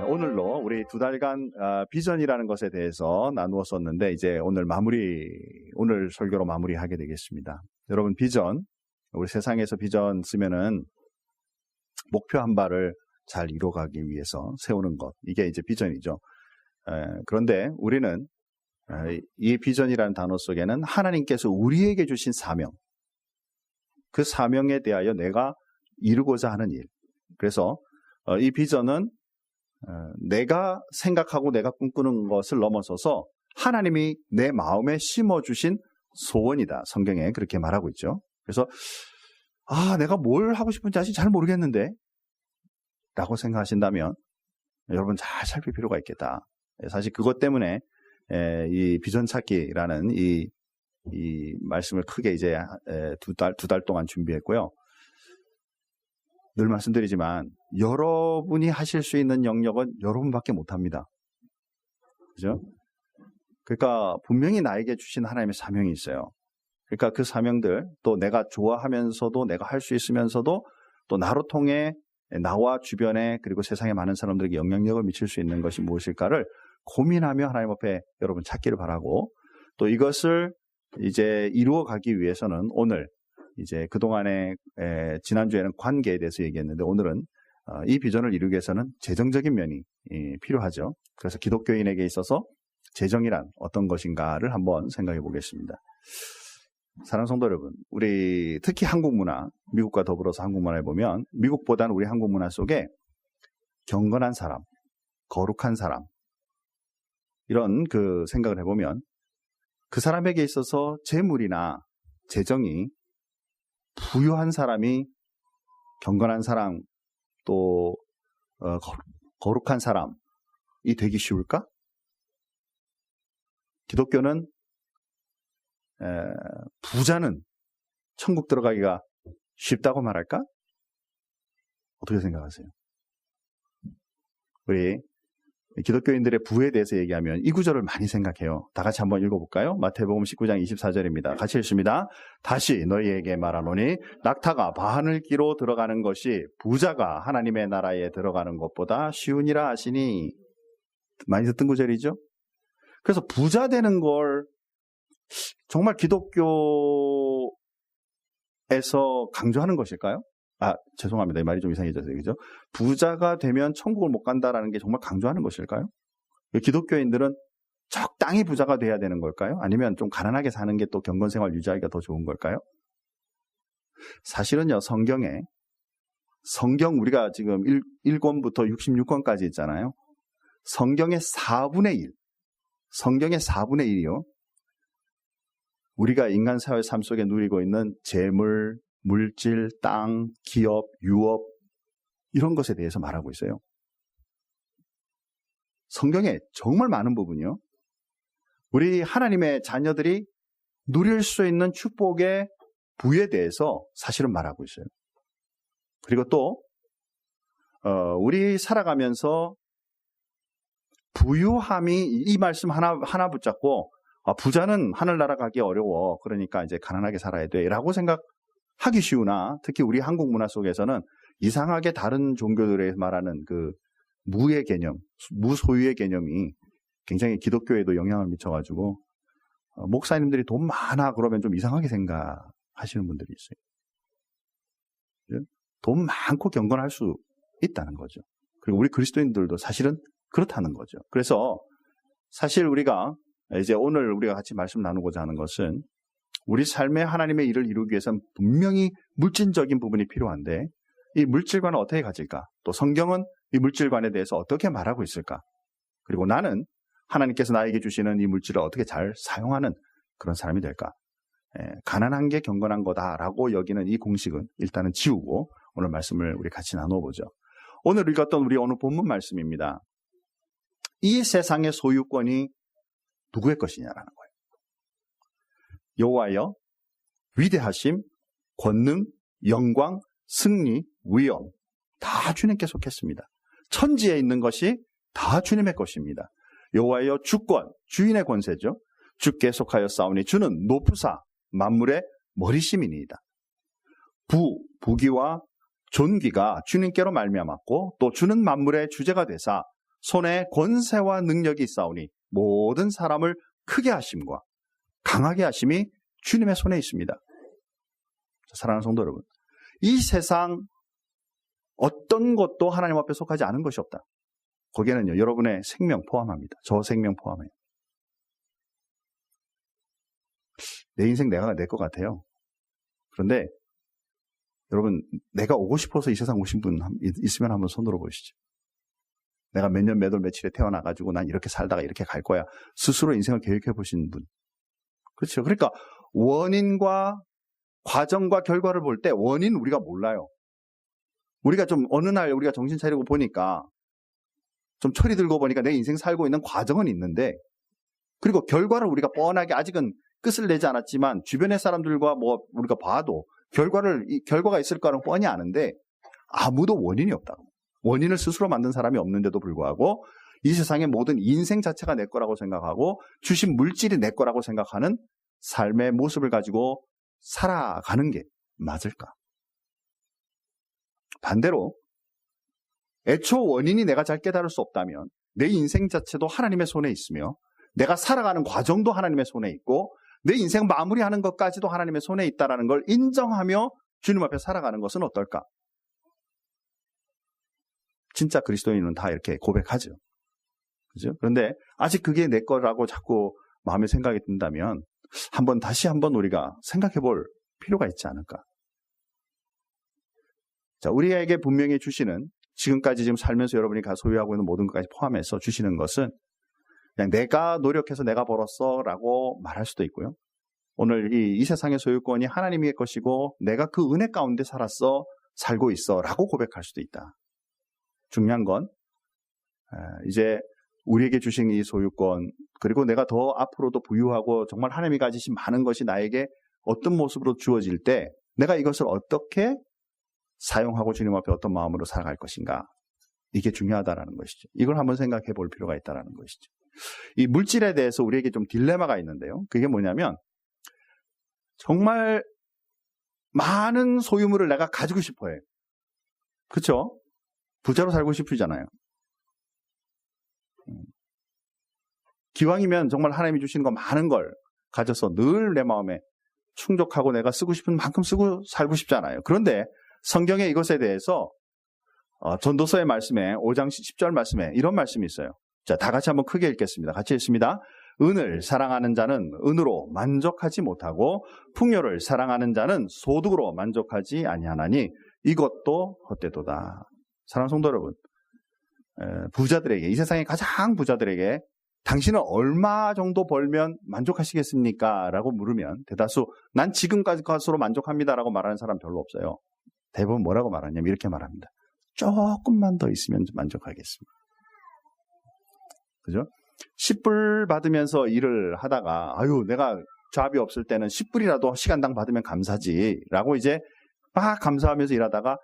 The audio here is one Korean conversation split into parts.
오늘로 우리 2달간 비전이라는 것에 대해서 나누었었는데 이제 오늘 설교로 마무리하게 되겠습니다. 여러분, 비전, 우리 세상에서 비전 쓰면은 목표 한 발을 잘 이뤄가기 위해서 세우는 것, 이게 이제 비전이죠. 그런데 우리는 이 비전이라는 단어 속에는 하나님께서 우리에게 주신 사명, 그 사명에 대하여 내가 이루고자 하는 일, 그래서 이 비전은 내가 생각하고 내가 꿈꾸는 것을 넘어서서 하나님이 내 마음에 심어주신 소원이다. 성경에 그렇게 말하고 있죠. 그래서 내가 뭘 하고 싶은지 아직 잘 모르겠는데 라고 생각하신다면 여러분 잘 살필 필요가 있겠다. 사실 그것 때문에 이 비전 찾기라는 이 말씀을 크게 이제 두 달 동안 준비했고요. 늘 말씀드리지만 여러분이 하실 수 있는 영역은 여러분밖에 못합니다. 그죠? 그러니까 분명히 나에게 주신 하나님의 사명이 있어요. 그러니까 그 사명들, 또 내가 좋아하면서도 내가 할 수 있으면서도 또 나로 통해 나와 주변에 그리고 세상의 많은 사람들에게 영향력을 미칠 수 있는 것이 무엇일까를 고민하며 하나님 앞에 여러분 찾기를 바라고, 또 이것을 이제 이루어가기 위해서는 오늘 이제 그동안에 지난주에는 관계에 대해서 얘기했는데 오늘은 이 비전을 이루기 위해서는 재정적인 면이 필요하죠. 그래서 기독교인에게 있어서 재정이란 어떤 것인가를 한번 생각해 보겠습니다. 사랑하는 성도 여러분, 우리 특히 한국 문화, 미국과 더불어서 한국 문화에 보면 미국보다는 우리 한국 문화 속에 경건한 사람, 거룩한 사람, 이런 그 생각을 해보면 그 사람에게 있어서 재물이나 재정이 부유한 사람이 경건한 사람, 또 거룩한 사람이 되기 쉬울까? 기독교는 부자는 천국 들어가기가 쉽다고 말할까? 어떻게 생각하세요? 우리 기독교인들의 부에 대해서 얘기하면 이 구절을 많이 생각해요. 다 같이 한번 읽어볼까요? 마태복음 19장 24절입니다. 같이 읽습니다. 다시 너희에게 말하노니 낙타가 바늘기로 들어가는 것이 부자가 하나님의 나라에 들어가는 것보다 쉬우니라 하시니. 많이 듣던 구절이죠? 그래서 부자 되는 걸 정말 기독교에서 강조하는 것일까요? 죄송합니다. 이 말이 좀 이상해졌어요. 그죠? 부자가 되면 천국을 못 간다라는 게 정말 강조하는 것일까요? 기독교인들은 적당히 부자가 돼야 되는 걸까요? 아니면 좀 가난하게 사는 게 또 경건생활 유지하기가 더 좋은 걸까요? 사실은요, 성경 우리가 지금 1권부터 66권까지 있잖아요. 성경의 4분의 1이요. 우리가 인간 사회 삶 속에 누리고 있는 재물, 물질, 땅, 기업, 유업, 이런 것에 대해서 말하고 있어요. 성경에 정말 많은 부분이요. 우리 하나님의 자녀들이 누릴 수 있는 축복의 부에 대해서 사실은 말하고 있어요. 그리고 또 우리 살아가면서 부유함이, 이 말씀 하나 붙잡고 부자는 하늘나라 가기 어려워, 그러니까 이제 가난하게 살아야 돼 라고 생각하기 쉬우나, 특히 우리 한국 문화 속에서는 이상하게 다른 종교들에 말하는 그 무의 개념, 무소유의 개념이 굉장히 기독교에도 영향을 미쳐가지고 목사님들이 돈 많아 그러면 좀 이상하게 생각하시는 분들이 있어요. 돈 많고 경건할 수 있다는 거죠. 그리고 우리 그리스도인들도 사실은 그렇다는 거죠. 그래서 사실 우리가 이제 오늘 우리가 같이 말씀 나누고자 하는 것은 우리 삶에 하나님의 일을 이루기 위해서는 분명히 물질적인 부분이 필요한데 이 물질관은 어떻게 가질까? 또 성경은 이 물질관에 대해서 어떻게 말하고 있을까? 그리고 나는 하나님께서 나에게 주시는 이 물질을 어떻게 잘 사용하는 그런 사람이 될까? 가난한 게 경건한 거다라고 여기는 이 공식은 일단은 지우고 오늘 말씀을 우리 같이 나눠보죠. 오늘 읽었던 우리 오늘 본문 말씀입니다. 이 세상의 소유권이 누구의 것이냐라는 거예요. 여호와여, 위대하심, 권능, 영광, 승리, 위엄 다 주님께 속했습니다. 천지에 있는 것이 다 주님의 것입니다. 여호와여, 주권, 주인의 권세죠. 주께 속하여 싸우니 주는 높으사 만물의 머리심이니이다. 부귀와 존귀가 주님께로 말미암았고 또 주는 만물의 주제가 되사 손에 권세와 능력이 있사오니 모든 사람을 크게 하심과 강하게 하심이 주님의 손에 있습니다. 사랑하는 성도 여러분, 이 세상 어떤 것도 하나님 앞에 속하지 않은 것이 없다. 거기에는요, 여러분의 생명 포함합니다. 저 생명 포함해요. 내 인생 내가 낼 것 같아요. 그런데 여러분, 내가 오고 싶어서 이 세상 오신 분 있으면 한번 손 들어보시죠. 내가 몇 년 몇 월 며칠에 태어나가지고 난 이렇게 살다가 이렇게 갈 거야. 스스로 인생을 계획해 보신 분. 그렇죠. 그러니까 원인과 과정과 결과를 볼 때 원인 우리가 몰라요. 우리가 좀 어느 날 우리가 정신 차리고 보니까 좀 철이 들고 보니까 내 인생 살고 있는 과정은 있는데, 그리고 결과를 우리가 뻔하게 아직은 끝을 내지 않았지만 주변의 사람들과 뭐 우리가 봐도 결과가 있을 거는 뻔히 아는데 아무도 원인이 없다고. 원인을 스스로 만든 사람이 없는데도 불구하고 이 세상의 모든 인생 자체가 내 거라고 생각하고 주신 물질이 내 거라고 생각하는 삶의 모습을 가지고 살아가는 게 맞을까? 반대로 애초 원인이 내가 잘 깨달을 수 없다면 내 인생 자체도 하나님의 손에 있으며 내가 살아가는 과정도 하나님의 손에 있고 내 인생 마무리하는 것까지도 하나님의 손에 있다는 걸 인정하며 주님 앞에 살아가는 것은 어떨까? 진짜 그리스도인은 다 이렇게 고백하죠. 그죠? 그런데 아직 그게 내 거라고 자꾸 마음에 생각이 든다면 다시 한번 우리가 생각해 볼 필요가 있지 않을까? 자, 우리에게 분명히 주시는, 지금까지 지금 살면서 여러분이 소유하고 있는 모든 것까지 포함해서 주시는 것은 그냥 내가 노력해서 내가 벌었어 라고 말할 수도 있고요. 오늘 이 세상의 소유권이 하나님의 것이고 내가 그 은혜 가운데 살고 있어 라고 고백할 수도 있다. 중요한 건 이제 우리에게 주신 이 소유권, 그리고 내가 더 앞으로도 부유하고 정말 하나님이 가지신 많은 것이 나에게 어떤 모습으로 주어질 때 내가 이것을 어떻게 사용하고 주님 앞에 어떤 마음으로 살아갈 것인가, 이게 중요하다라는 것이죠. 이걸 한번 생각해 볼 필요가 있다는 것이죠. 이 물질에 대해서 우리에게 좀 딜레마가 있는데요. 그게 뭐냐면 정말 많은 소유물을 내가 가지고 싶어요. 그렇죠? 부자로 살고 싶으잖아요. 기왕이면 정말 하나님이 주시는 거 많은 걸 가져서 늘 내 마음에 충족하고 내가 쓰고 싶은 만큼 쓰고 살고 싶잖아요. 그런데 성경에 이것에 대해서 전도서의 말씀에 5장 10절 말씀에 이런 말씀이 있어요. 자, 다 같이 한번 크게 읽겠습니다. 같이 읽습니다. 은을 사랑하는 자는 은으로 만족하지 못하고 풍요를 사랑하는 자는 소득으로 만족하지 아니하나니 이것도 헛되도다. 사랑하는 성도 여러분, 부자들에게, 이 세상의 가장 부자들에게 당신은 얼마 정도 벌면 만족하시겠습니까? 라고 물으면 대다수 난 지금까지 것으로 만족합니다 라고 말하는 사람 별로 없어요. 대부분 뭐라고 말하냐면 이렇게 말합니다. 조금만 더 있으면 만족하겠습니다. 그죠? 10불 받으면서 일을 하다가 내가 잡이 없을 때는 10불이라도 시간당 받으면 감사지 라고 이제 막 감사하면서 일하다가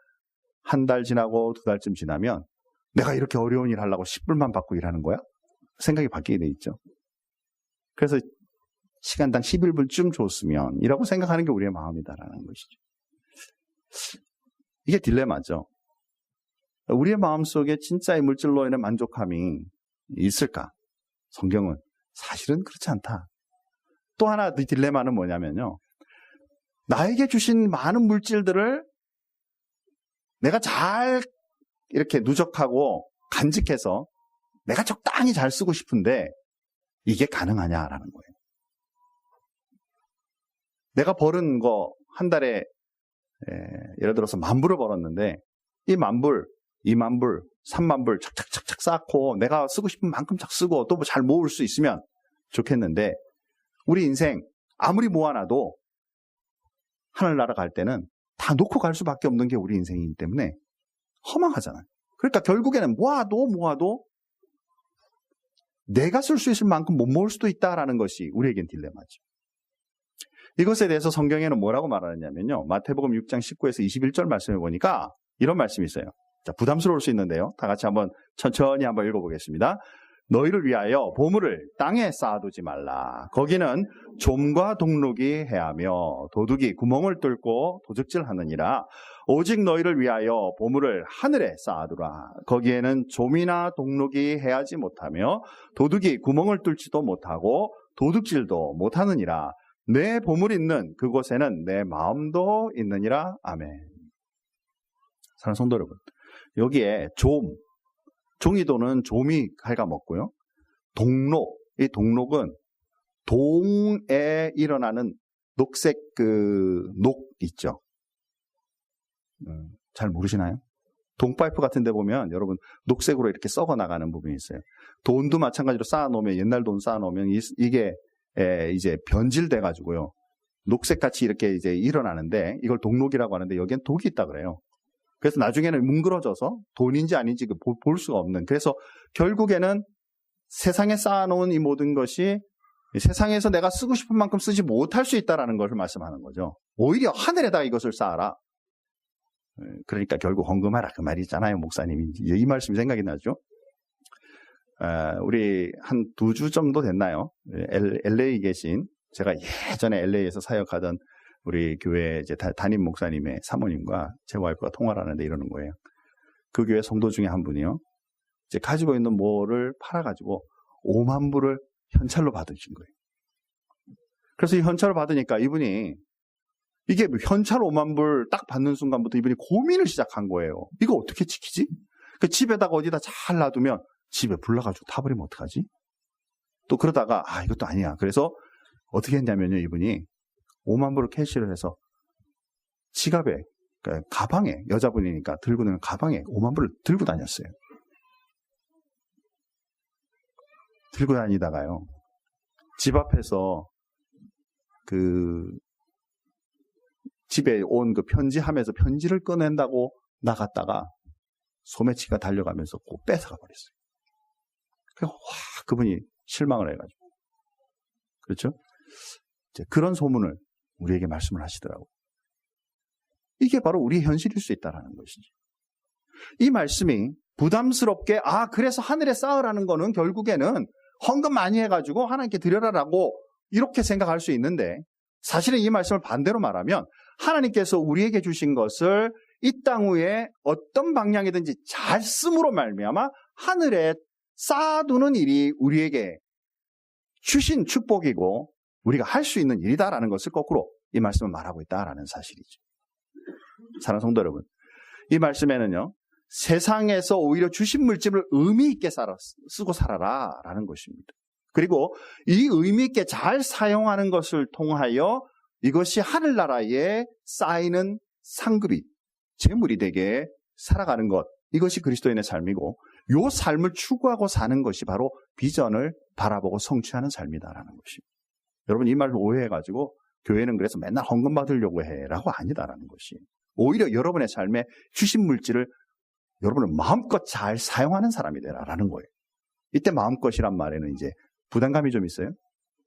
한 달 지나고 두 달쯤 지나면 내가 이렇게 어려운 일 하려고 10불만 받고 일하는 거야? 생각이 바뀌게 돼 있죠. 그래서 시간당 11불쯤 줬으면 이라고 생각하는 게 우리의 마음이다라는 것이죠. 이게 딜레마죠. 우리의 마음속에 진짜의 물질로 인해 만족함이 있을까? 성경은 사실은 그렇지 않다. 또 하나 그 딜레마는 뭐냐면요. 나에게 주신 많은 물질들을 내가 잘 이렇게 누적하고 간직해서 내가 적당히 잘 쓰고 싶은데 이게 가능하냐라는 거예요. 내가 벌은 거 한 달에 예를 들어서 10,000불을 벌었는데 이 10,000불, 20,000불, 30,000불 착착착착 쌓고 내가 쓰고 싶은 만큼 착 쓰고 또 잘 모을 수 있으면 좋겠는데 우리 인생 아무리 모아놔도 하늘나라 갈 때는 다 놓고 갈 수밖에 없는 게 우리 인생이기 때문에 허망하잖아요. 그러니까 결국에는 모아도 내가 쓸 수 있을 만큼 못 모을 수도 있다라는 것이 우리에겐 딜레마죠. 이것에 대해서 성경에는 뭐라고 말하느냐면요. 마태복음 6장 19에서 21절 말씀해 보니까 이런 말씀이 있어요. 자, 부담스러울 수 있는데요. 다 같이 한번 천천히 한번 읽어보겠습니다. 너희를 위하여 보물을 땅에 쌓아두지 말라. 거기는 좀과 동룩이 해하며 도둑이 구멍을 뚫고 도적질하느니라. 오직 너희를 위하여 보물을 하늘에 쌓아두라. 거기에는 좀이나 동룩이 해하지 못하며 도둑이 구멍을 뚫지도 못하고 도둑질도 못하느니라. 내 보물 있는 그곳에는 내 마음도 있느니라. 아멘. 사랑하는 성도 여러분, 여기에 종이도는 좀이 갉아먹고요. 동록, 이 동록은 동에 일어나는 녹색 녹 있죠. 잘 모르시나요? 동파이프 같은 데 보면 여러분 녹색으로 이렇게 썩어 나가는 부분이 있어요. 돈도 마찬가지로 쌓아놓으면, 옛날 돈 쌓아놓으면 이게 이제 변질돼 가지고요. 녹색같이 이렇게 이제 일어나는데 이걸 동록이라고 하는데 여기엔 독이 있다 그래요. 그래서 나중에는 뭉그러져서 돈인지 아닌지 볼 수가 없는. 그래서 결국에는 세상에 쌓아놓은 이 모든 것이 세상에서 내가 쓰고 싶은 만큼 쓰지 못할 수 있다는 것을 말씀하는 거죠. 오히려 하늘에다가 이것을 쌓아라. 그러니까 결국 헌금하라 그 말이잖아요. 목사님이. 이 말씀이 생각이 나죠. 우리 한 2주 정도 됐나요? LA 계신, 제가 예전에 LA에서 사역하던 우리 교회 이제 담임 목사님의 사모님과 제 와이프가 통화를 하는데 이러는 거예요. 그 교회 성도 중에 한 분이요, 이제 가지고 있는 뭐를 팔아가지고 5만 불을 현찰로 받으신 거예요. 그래서 이 현찰을 받으니까 이분이 이게 현찰 5만 불 딱 받는 순간부터 이분이 고민을 시작한 거예요. 이거 어떻게 지키지? 그 집에다가 어디다 잘 놔두면 집에 불나가지고 타버리면 어떡하지? 또 그러다가 이것도 아니야. 그래서 어떻게 했냐면요, 이분이 5만 불을 캐시를 해서 지갑에, 그러니까 가방에, 여자분이니까 들고 다니는 가방에 5만 불을 들고 다녔어요. 들고 다니다가요, 집 앞에서 집에 온 그 편지함에서 편지를 꺼낸다고 나갔다가 소매치기가 달려가면서 꼭 뺏어가 버렸어요. 그래서 그분이 실망을 해가지고. 그렇죠? 이제 그런 소문을 우리에게 말씀을 하시더라고요. 이게 바로 우리의 현실일 수 있다는 것이지. 이 말씀이 부담스럽게 그래서 하늘에 쌓으라는 거는 결국에는 헌금 많이 해가지고 하나님께 드려라라고 이렇게 생각할 수 있는데, 사실은 이 말씀을 반대로 말하면 하나님께서 우리에게 주신 것을 이 땅 위에 어떤 방향이든지 잘 쓰므로 말미암아 하늘에 쌓아두는 일이 우리에게 주신 축복이고 우리가 할 수 있는 일이다라는 것을 거꾸로 이 말씀을 말하고 있다라는 사실이죠. 사랑하는 성도 여러분, 이 말씀에는요, 세상에서 오히려 주신 물질을 의미 있게 쓰고 살아라라는 것입니다. 그리고 이 의미 있게 잘 사용하는 것을 통하여 이것이 하늘나라에 쌓이는 상급이, 재물이 되게 살아가는 것, 이것이 그리스도인의 삶이고, 이 삶을 추구하고 사는 것이 바로 비전을 바라보고 성취하는 삶이다라는 것입니다. 여러분, 이 말을 오해해가지고 교회는 그래서 맨날 헌금 받으려고 해라고 아니다라는 것이, 오히려 여러분의 삶에 주신 물질을 여러분은 마음껏 잘 사용하는 사람이 되라라는 거예요. 이때 마음껏이란 말에는 이제 부담감이 좀 있어요.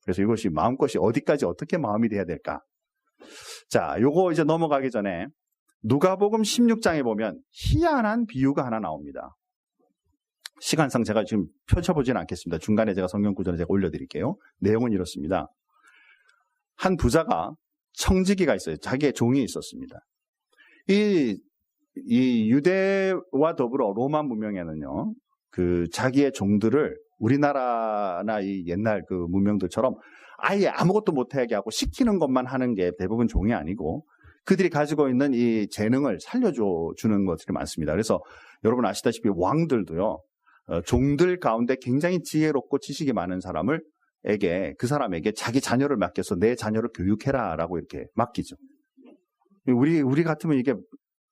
그래서 이것이 마음껏이 어디까지 어떻게 마음이 돼야 될까? 자, 요거 이제 넘어가기 전에 누가복음 16장에 보면 희한한 비유가 하나 나옵니다. 시간상 제가 지금 펼쳐보지는 않겠습니다. 중간에 제가 성경 구절을 제가 올려드릴게요. 내용은 이렇습니다. 한 부자가 청지기가 있어요. 자기의 종이 있었습니다. 이 유대와 더불어 로마 문명에는요, 자기의 종들을 우리나라나 이 옛날 그 문명들처럼 아예 아무것도 못하게 하고 시키는 것만 하는 게 대부분 종이 아니고, 그들이 가지고 있는 이 재능을 살려주는 것들이 많습니다. 그래서 여러분 아시다시피 왕들도요, 종들 가운데 굉장히 지혜롭고 지식이 많은 그 사람에게 자기 자녀를 맡겨서 내 자녀를 교육해라라고 이렇게 맡기죠. 우리 같으면 이게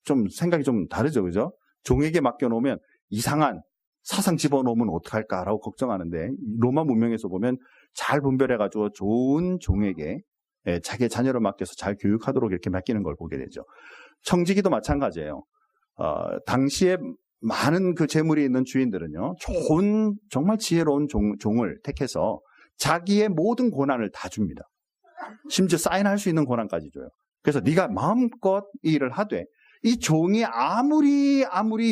좀 생각이 좀 다르죠, 그죠? 종에게 맡겨놓으면 이상한 사상 집어넣으면 어떡할까라고 걱정하는데, 로마 문명에서 보면 잘 분별해가지고 좋은 종에게 자기의 자녀를 맡겨서 잘 교육하도록 이렇게 맡기는 걸 보게 되죠. 청지기도 마찬가지예요. 당시에 많은 그 재물이 있는 주인들은요, 좋은 정말 지혜로운 종을 택해서 자기의 모든 권한을 다 줍니다. 심지어 사인할 수 있는 권한까지 줘요. 그래서 네가 마음껏 이 일을 하되, 이 종이 아무리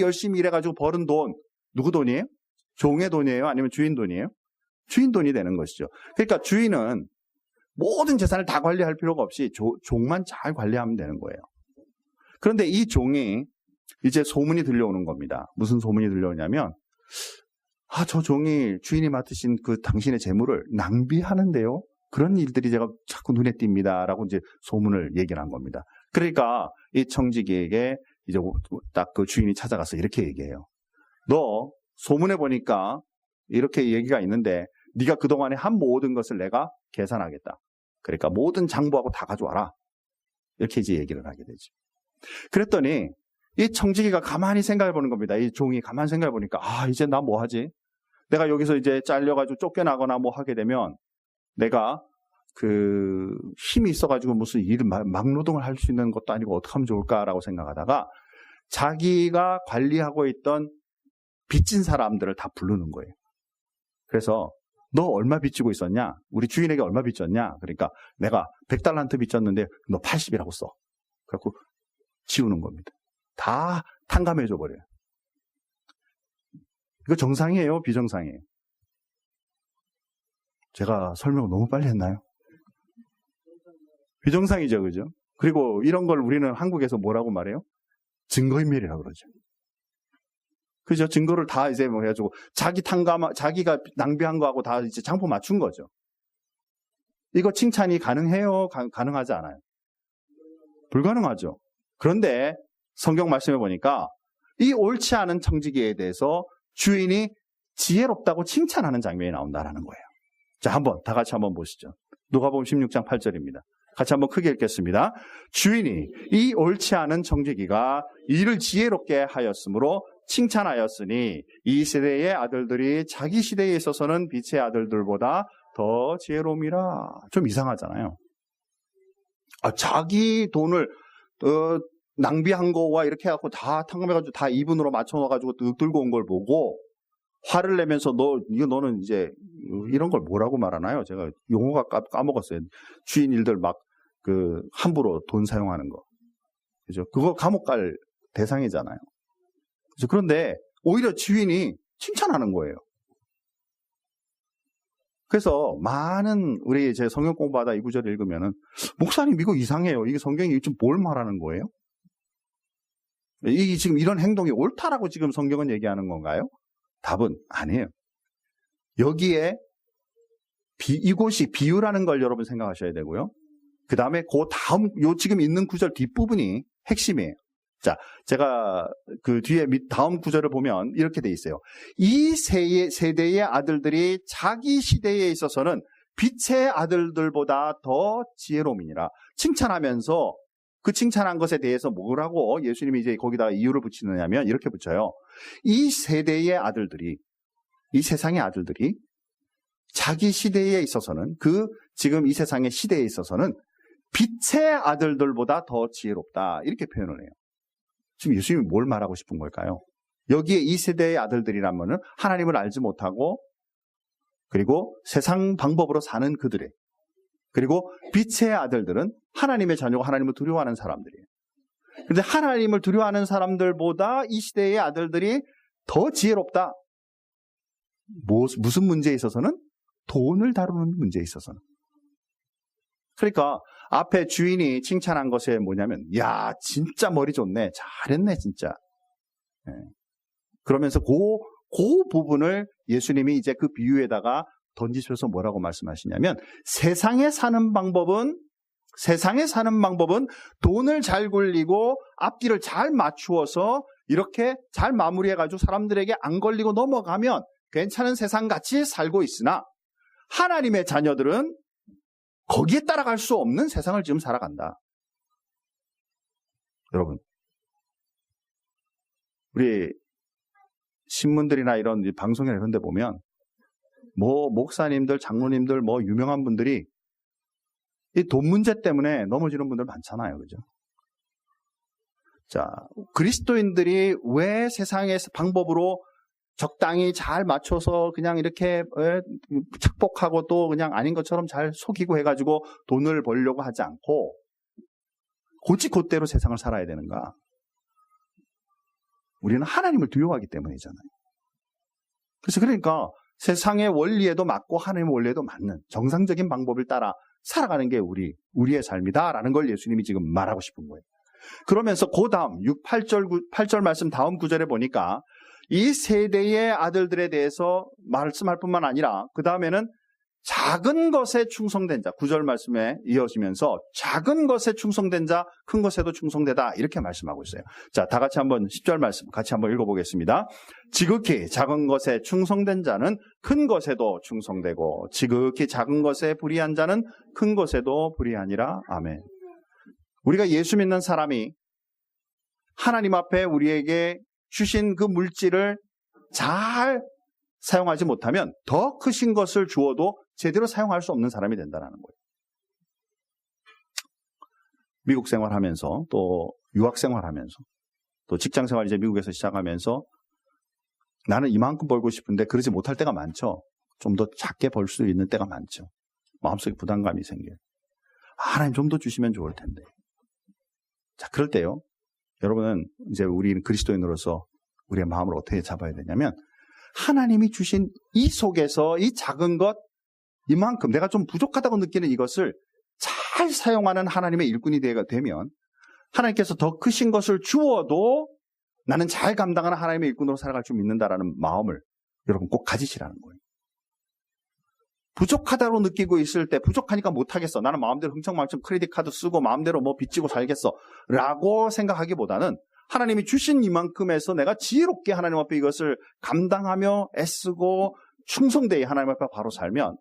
열심히 일해가지고 벌은 돈, 누구 돈이에요? 종의 돈이에요? 아니면 주인 돈이에요? 주인 돈이 되는 것이죠. 그러니까 주인은 모든 재산을 다 관리할 필요가 없이 종만 잘 관리하면 되는 거예요. 그런데 이 종이 이제 소문이 들려오는 겁니다. 무슨 소문이 들려오냐면, 저 종이 주인이 맡으신 그 당신의 재물을 낭비하는데요. 그런 일들이 제가 자꾸 눈에 띕니다. 라고 이제 소문을 얘기를 한 겁니다. 그러니까 이 청지기에게 이제 딱 그 주인이 찾아가서 이렇게 얘기해요. 너 소문에 보니까 이렇게 얘기가 있는데 네가 그동안에 한 모든 것을 내가 계산하겠다. 그러니까 모든 장부하고 다 가져와라. 이렇게 이제 얘기를 하게 되죠. 그랬더니 이 청지기가 가만히 생각해 보는 겁니다. 이 종이 가만히 생각해 보니까 이제 나 뭐 하지? 내가 여기서 이제 잘려가지고 쫓겨나거나 뭐 하게 되면 내가 그 힘이 있어가지고 무슨 일을 막노동을 할 수 있는 것도 아니고 어떻게 하면 좋을까라고 생각하다가 자기가 관리하고 있던 빚진 사람들을 다 부르는 거예요. 그래서 너 얼마 빚지고 있었냐? 우리 주인에게 얼마 빚졌냐? 그러니까 내가 100달란트 빚졌는데 너 80이라고 써. 그래갖고 지우는 겁니다. 다 탕감해줘 버려요. 이거 정상이에요? 비정상이에요? 제가 설명을 너무 빨리 했나요? 비정상이죠, 그죠? 그리고 이런 걸 우리는 한국에서 뭐라고 말해요? 증거인멸이라고 그러죠. 그죠? 증거를 다 이제 뭐 해가지고 자기가 낭비한 거하고 다 이제 장포 맞춘 거죠. 이거 칭찬이 가능해요? 가능하지 않아요? 불가능하죠. 그런데 성경 말씀해 보니까 이 옳지 않은 청지기에 대해서 주인이 지혜롭다고 칭찬하는 장면이 나온다라는 거예요. 자, 다 같이 한번 보시죠. 누가복음 16장 8절입니다. 같이 한번 크게 읽겠습니다. 주인이 이 옳지 않은 청지기가 이를 지혜롭게 하였으므로 칭찬하였으니 이 세대의 아들들이 자기 시대에 있어서는 빛의 아들들보다 더 지혜로움이라. 좀 이상하잖아요. 자기 돈을 낭비한 거와 이렇게 해갖고 다 탕감해가지고 다 이분으로 맞춰놔가지고 들고 온 걸 보고 화를 내면서 너는 이제 이런 걸 뭐라고 말하나요? 제가 용어가 까먹었어요. 주인 일들 막 함부로 돈 사용하는 거. 그죠? 그거 감옥 갈 대상이잖아요. 그죠? 그런데 오히려 주인이 칭찬하는 거예요. 그래서 많은 우리 제 성경 공부하다 이 구절을 읽으면은 목사님 이거 이상해요. 이게 성경이 지금 뭘 말하는 거예요? 이게 지금 이런 행동이 옳다라고 지금 성경은 얘기하는 건가요? 답은 아니에요. 여기에 이곳이 비유라는 걸 여러분 생각하셔야 되고요. 그 다음에 지금 있는 구절 뒷부분이 핵심이에요. 자, 제가 그 뒤에 다음 구절을 보면 이렇게 돼 있어요. 이 세대의 아들들이 자기 시대에 있어서는 빛의 아들들보다 더 지혜로움이니라. 칭찬하면서 그 칭찬한 것에 대해서 뭐라고 예수님이 이제 거기다가 이유를 붙이느냐면 이렇게 붙여요. 이 세대의 아들들이, 이 세상의 아들들이 자기 시대에 있어서는 지금 이 세상의 시대에 있어서는 빛의 아들들보다 더 지혜롭다. 이렇게 표현을 해요. 지금 예수님이 뭘 말하고 싶은 걸까요? 여기에 이 세대의 아들들이라면은 하나님을 알지 못하고 그리고 세상 방법으로 사는 그들의 그리고 빛의 아들들은 하나님의 자녀고 하나님을 두려워하는 사람들이에요. 그런데 하나님을 두려워하는 사람들보다 이 시대의 아들들이 더 지혜롭다. 무슨 문제에 있어서는? 돈을 다루는 문제에 있어서는. 그러니까 앞에 주인이 칭찬한 것이 뭐냐면 야 진짜 머리 좋네. 잘했네 진짜. 네. 그러면서 그 부분을 예수님이 이제 그 비유에다가 던지셔서 뭐라고 말씀하시냐면 세상에 사는 방법은 돈을 잘 굴리고 앞뒤를 잘 맞추어서 이렇게 잘 마무리해가지고 사람들에게 안 걸리고 넘어가면 괜찮은 세상같이 살고 있으나 하나님의 자녀들은 거기에 따라갈 수 없는 세상을 지금 살아간다. 여러분, 우리 신문들이나 이런 방송이나 이런 데 보면 목사님들, 장로님들, 유명한 분들이 이 돈 문제 때문에 넘어지는 분들 많잖아요. 그죠? 자, 그리스도인들이 왜 세상의 방법으로 적당히 잘 맞춰서 그냥 이렇게 착복하고 또 그냥 아닌 것처럼 잘 속이고 해가지고 돈을 벌려고 하지 않고 곧대로 세상을 살아야 되는가? 우리는 하나님을 두려워하기 때문이잖아요. 그러니까 세상의 원리에도 맞고 하나님의 원리에도 맞는 정상적인 방법을 따라 살아가는 게 우리의 삶이다라는 걸 예수님이 지금 말하고 싶은 거예요. 그러면서 그 다음 8절 말씀 다음 구절에 보니까 이 세대의 아들들에 대해서 말씀할 뿐만 아니라 그 다음에는 작은 것에 충성된 자, 9절 말씀에 이어지면서 작은 것에 충성된 자, 큰 것에도 충성되다 이렇게 말씀하고 있어요. 자, 다 같이 한번 10절 말씀 같이 한번 읽어보겠습니다. 지극히 작은 것에 충성된 자는 큰 것에도 충성되고 지극히 작은 것에 불의한 자는 큰 것에도 불의하니라. 아멘. 우리가 예수 믿는 사람이 하나님 앞에 우리에게 주신 그 물질을 잘 사용하지 못하면 더 크신 것을 주어도 제대로 사용할 수 없는 사람이 된다는 거예요. 미국 생활하면서 또 유학 생활하면서 또 직장 생활 이제 미국에서 시작하면서 나는 이만큼 벌고 싶은데 그러지 못할 때가 많죠. 좀 더 작게 벌 수 있는 때가 많죠. 마음속에 부담감이 생겨요. 하나님 좀 더 주시면 좋을 텐데. 자, 그럴 때요. 여러분은 이제 우리는 그리스도인으로서 우리의 마음을 어떻게 잡아야 되냐면 하나님이 주신 이 속에서 이 작은 것 이만큼 내가 좀 부족하다고 느끼는 이것을 잘 사용하는 하나님의 일꾼이 되면 하나님께서 더 크신 것을 주어도 나는 잘 감당하는 하나님의 일꾼으로 살아갈 줄 믿는다라는 마음을 여러분 꼭 가지시라는 거예요. 부족하다고 느끼고 있을 때 부족하니까 못하겠어. 나는 마음대로 흥청망청 크레딧 카드 쓰고 마음대로 뭐 빚지고 살겠어. 라고 생각하기보다는 하나님이 주신 이만큼에서 내가 지혜롭게 하나님 앞에 이것을 감당하며 애쓰고 충성되이 하나님 앞에 바로 살면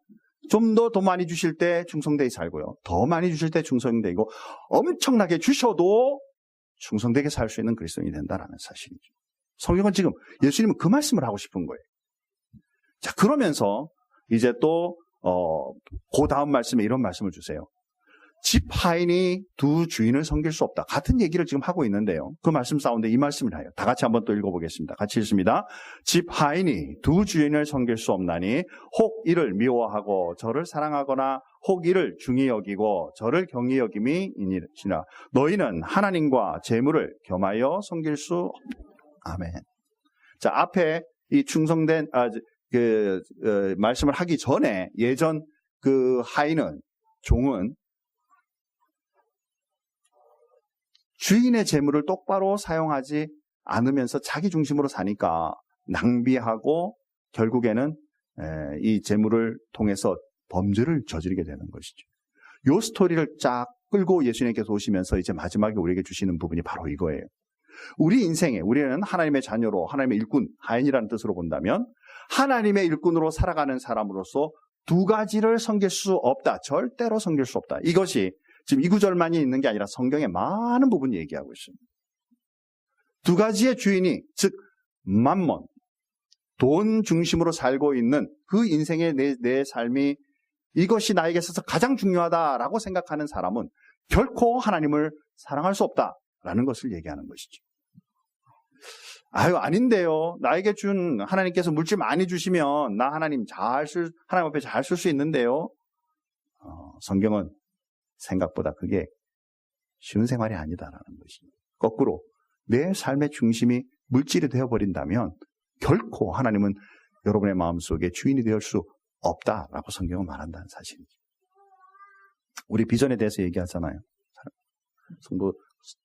좀 더 많이 주실 때 충성되이 살고요. 더 많이 주실 때 충성되고 엄청나게 주셔도 충성되게 살 수 있는 그리스도인이 된다라는 사실이죠. 성경은 지금 예수님은 그 말씀을 하고 싶은 거예요. 자, 그러면서 이제 또 그 다음 말씀에 이런 말씀을 주세요. 집 하인이 두 주인을 섬길 수 없다. 같은 얘기를 지금 하고 있는데요. 그 말씀 가운데 이 말씀을 해요. 다 같이 한번 또 읽어보겠습니다. 같이 읽습니다. 집 하인이 두 주인을 섬길 수 없나니 혹 이를 미워하고 저를 사랑하거나 혹 이를 중히 여기고 저를 경히 여김이 이니라. 너희는 하나님과 재물을 겸하여 섬길 수 없다. 아멘. 자, 앞에 이 충성된 말씀을 하기 전에 예전 그 하인은 종은 주인의 재물을 똑바로 사용하지 않으면서 자기 중심으로 사니까 낭비하고 결국에는 이 재물을 통해서 범죄를 저지르게 되는 것이죠. 이 스토리를 쫙 끌고 예수님께서 오시면서 이제 마지막에 우리에게 주시는 부분이 바로 이거예요. 우리 인생에 우리는 하나님의 자녀로 하나님의 일꾼, 하인이라는 뜻으로 본다면 하나님의 일꾼으로 살아가는 사람으로서 두 가지를 섬길 수 없다. 절대로 섬길 수 없다. 이것이 지금 이 구절만이 있는 게 아니라 성경의 많은 부분이 얘기하고 있습니다. 두 가지의 주인이 즉 맘몬, 돈 중심으로 살고 있는 그 인생의 내 삶이 이것이 나에게 있어서 가장 중요하다라고 생각하는 사람은 결코 하나님을 사랑할 수 없다라는 것을 얘기하는 것이죠. 아닌데요. 나에게 준 하나님께서 물질 많이 주시면 나 하나님 앞에 잘 쓸 수 있는데요. 성경은 생각보다 그게 쉬운 생활이 아니다라는 것입니다. 거꾸로 내 삶의 중심이 물질이 되어버린다면 결코 하나님은 여러분의 마음속에 주인이 되어 수 없다라고 성경은 말한다는 사실이죠. 우리 비전에 대해서 얘기하잖아요.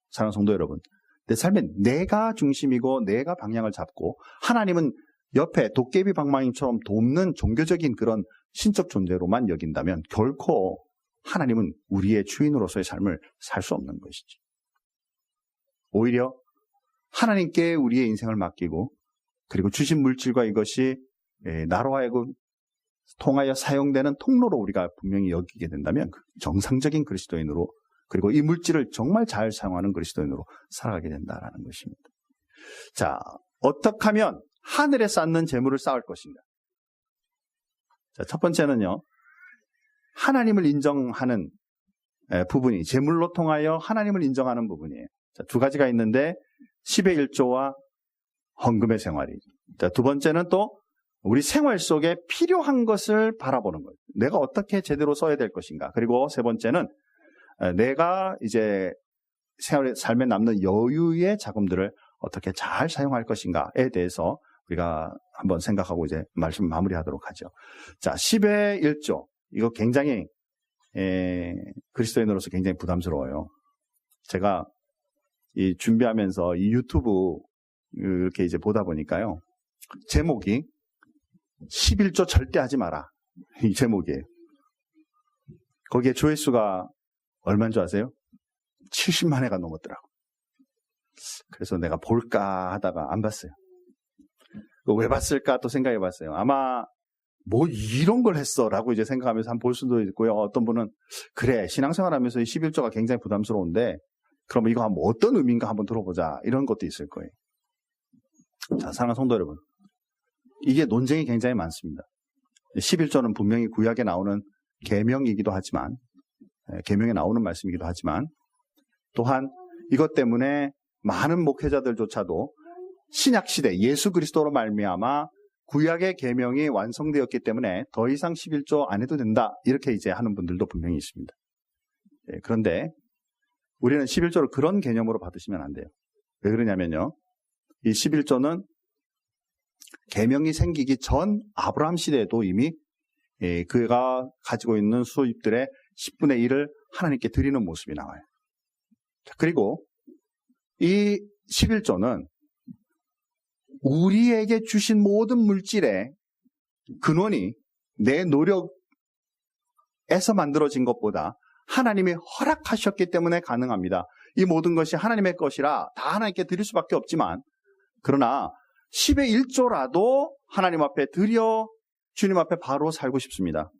사랑하는 성도 여러분, 내 삶에 내가 중심이고 내가 방향을 잡고 하나님은 옆에 도깨비 방망이처럼 돕는 종교적인 그런 신적 존재로만 여긴다면 결코 하나님은 우리의 주인으로서의 삶을 살 수 없는 것이죠. 오히려 하나님께 우리의 인생을 맡기고 그리고 주신 물질과 이것이 나로 하여금 통하여 사용되는 통로로 우리가 분명히 여기게 된다면 정상적인 그리스도인으로 그리고 이 물질을 정말 잘 사용하는 그리스도인으로 살아가게 된다라는 것입니다. 자, 어떻게 하면 하늘에 쌓는 재물을 쌓을 것인가? 자, 첫 번째는요. 하나님을 인정하는 부분이 재물로 통하여 하나님을 인정하는 부분이에요. 자, 두 가지가 있는데 10의 1조와 헌금의 생활이죠. 자, 두 번째는 또 우리 생활 속에 필요한 것을 바라보는 거예요. 내가 어떻게 제대로 써야 될 것인가. 그리고 세 번째는 내가 이제 삶에 남는 여유의 자금들을 어떻게 잘 사용할 것인가에 대해서 우리가 한번 생각하고 이제 말씀 마무리하도록 하죠. 자, 10의 1조. 이거 굉장히 그리스도인으로서 굉장히 부담스러워요. 제가 이 준비하면서 이 유튜브 이렇게 이제 보다 보니까요. 제목이 11조 절대 하지 마라. 이 제목이에요. 거기에 조회수가 얼마인 줄 아세요? 70만 회가 넘었더라고. 그래서 내가 볼까 하다가 안 봤어요. 왜 봤을까 또 생각해 봤어요. 아마 뭐 이런 걸 했어 라고 이제 생각하면서 한번 볼 수도 있고요. 어떤 분은 그래 신앙생활 하면서 이 11조가 굉장히 부담스러운데 그럼 이거 한번 어떤 의미인가 한번 들어보자 이런 것도 있을 거예요. 자, 사랑하는 성도 여러분, 이게 논쟁이 굉장히 많습니다. 11조는 분명히 구약에 나오는 계명이기도 하지만 계명에 나오는 말씀이기도 하지만 또한 이것 때문에 많은 목회자들조차도 신약시대 예수 그리스도로 말미암아 구약의 계명이 완성되었기 때문에 더 이상 11조 안 해도 된다 이렇게 이제 하는 분들도 분명히 있습니다. 그런데 우리는 11조를 그런 개념으로 받으시면 안 돼요. 왜 그러냐면요. 이 11조는 계명이 생기기 전 아브라함 시대에도 이미 그가 가지고 있는 수입들의 10분의 1을 하나님께 드리는 모습이 나와요. 그리고 이 11조는 우리에게 주신 모든 물질의 근원이 내 노력에서 만들어진 것보다 하나님이 허락하셨기 때문에 가능합니다. 이 모든 것이 하나님의 것이라 다 하나님께 드릴 수밖에 없지만 그러나 10의 1조라도 하나님 앞에 드려 주님 앞에 바로 살고 싶습니다.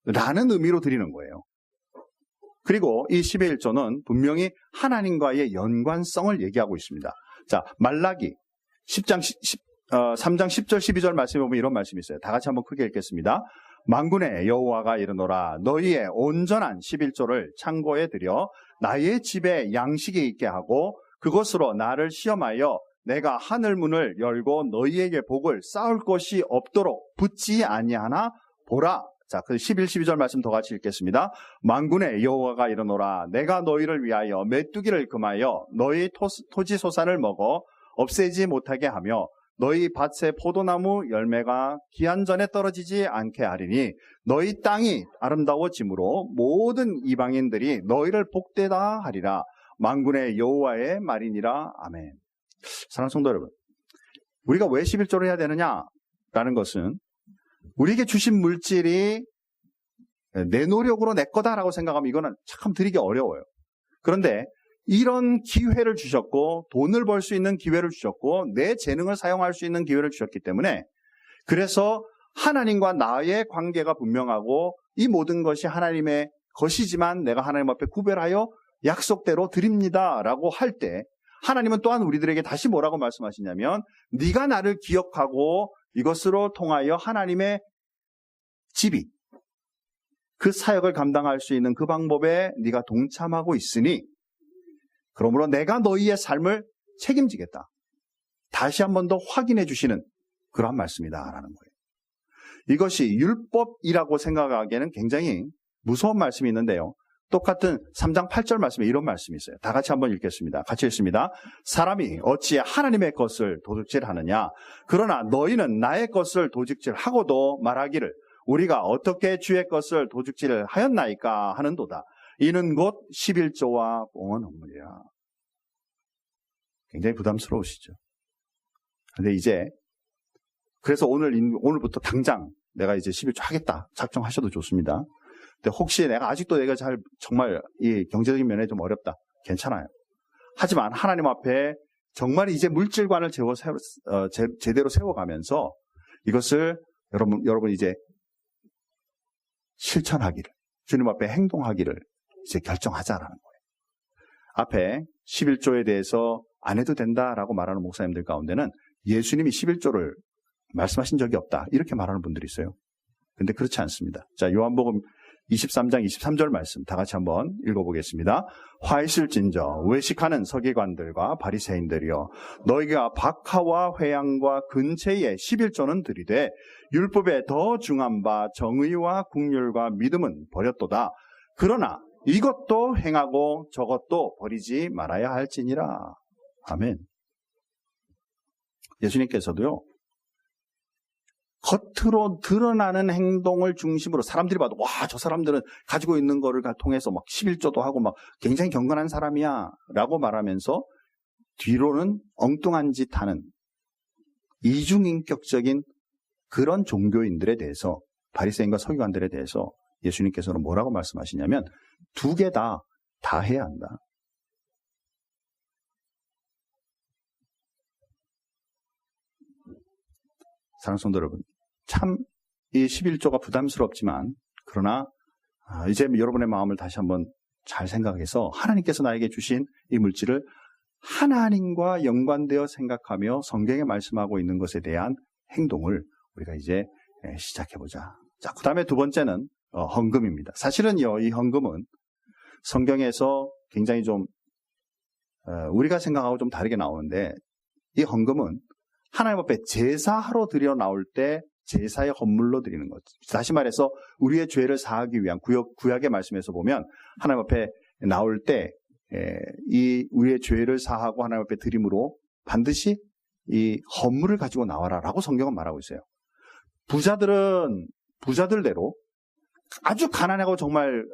라는 의미로 드리는 거예요. 그리고 이 10의 1조는 분명히 하나님과의 연관성을 얘기하고 있습니다. 자, 말라기 3장 10절 12절 말씀에 보면 이런 말씀이 있어요. 다 같이 한번 크게 읽겠습니다. 만군의 여호와가 이르노라 너희의 온전한 11조를 창고에 들여 나의 집에 양식이 있게 하고 그것으로 나를 시험하여 내가 하늘 문을 열고 너희에게 복을 쌓을 것이 없도록 붙지 아니하나 보라. 자, 그 11, 12절 말씀 더 같이 읽겠습니다. 만군의 여호와가 이르노라 내가 너희를 위하여 메뚜기를 금하여 너희 토지 소산을 먹어 없애지 못하게 하며 너희 밭의 포도나무 열매가 기한 전에 떨어지지 않게 하리니 너희 땅이 아름다워짐으로 모든 이방인들이 너희를 복되다 하리라. 만군의 여호와의 말이니라. 아멘. 사랑하는 성도 여러분, 우리가 왜 11조를 해야 되느냐라는 것은 우리에게 주신 물질이 내 노력으로 내 거다라고 생각하면 이거는 참 드리기 어려워요. 그런데 이런 기회를 주셨고 돈을 벌 수 있는 기회를 주셨고 내 재능을 사용할 수 있는 기회를 주셨기 때문에 그래서 하나님과 나의 관계가 분명하고 이 모든 것이 하나님의 것이지만 내가 하나님 앞에 구별하여 약속대로 드립니다라고 할 때 하나님은 또한 우리들에게 다시 뭐라고 말씀하시냐면 네가 나를 기억하고 이것으로 통하여 하나님의 집이 그 사역을 감당할 수 있는 그 방법에 네가 동참하고 있으니 그러므로 내가 너희의 삶을 책임지겠다. 다시 한 번 더 확인해 주시는 그러한 말씀이다라는 거예요. 이것이 율법이라고 생각하기에는 굉장히 무서운 말씀이 있는데요. 똑같은 3장 8절 말씀에 이런 말씀이 있어요. 다 같이 한번 읽겠습니다. 같이 읽습니다. 사람이 어찌 하나님의 것을 도둑질하느냐? 그러나 너희는 나의 것을 도둑질하고도 말하기를 우리가 어떻게 주의 것을 도둑질하였나이까 하는도다. 이는 곧 11조와 봉헌 헌물이라. 굉장히 부담스러우시죠. 근데 이제 그래서 오늘부터 당장 내가 이제 11조 하겠다 작정하셔도 좋습니다. 근데 혹시 내가 정말 이 경제적인 면에 좀 어렵다. 괜찮아요. 하지만 하나님 앞에 정말 이제 물질관을 제대로 세워가면서 이것을 여러분 이제 실천하기를, 주님 앞에 행동하기를 이제 결정하자라는 거예요. 앞에 11조에 대해서 안 해도 된다라고 말하는 목사님들 가운데는 예수님이 11조를 말씀하신 적이 없다. 이렇게 말하는 분들이 있어요. 근데 그렇지 않습니다. 자, 요한복음 23장 23절 말씀 다 같이 한번 읽어보겠습니다. 화 있을진저 외식하는 서기관들과 바리새인들이여 너희가 박하와 회양과 근체의 11조는 들이되 율법에 더 중한 바 정의와 국률과 믿음은 버렸도다. 그러나 이것도 행하고 저것도 버리지 말아야 할지니라. 아멘. 예수님께서도요 겉으로 드러나는 행동을 중심으로 사람들이 봐도 와, 저 사람들은 가지고 있는 거를 통해서 막 11조도 하고 막 굉장히 경건한 사람이야 라고 말하면서 뒤로는 엉뚱한 짓 하는 이중인격적인 그런 종교인들에 대해서, 바리새인과 서기관들에 대해서 예수님께서는 뭐라고 말씀하시냐면 두 개 다 해야 한다. 사랑하는 성도 여러분, 참 이 11조가 부담스럽지만 그러나 이제 여러분의 마음을 다시 한번 잘 생각해서 하나님께서 나에게 주신 이 물질을 하나님과 연관되어 생각하며 성경에 말씀하고 있는 것에 대한 행동을 우리가 이제 시작해보자. 자, 그 다음에 두 번째는 헌금입니다. 사실은 이 헌금은 성경에서 굉장히 좀 우리가 생각하고 좀 다르게 나오는데, 이 헌금은 하나님 앞에 제사하러 드려 나올 때 제사의 헌물로 드리는 것. 다시 말해서 우리의 죄를 사하기 위한 구약의 말씀에서 보면 하나님 앞에 나올 때 이 우리의 죄를 사하고 하나님 앞에 드림으로 반드시 이 헌물을 가지고 나와라라고 성경은 말하고 있어요. 부자들은 부자들대로, 아주 가난하고 정말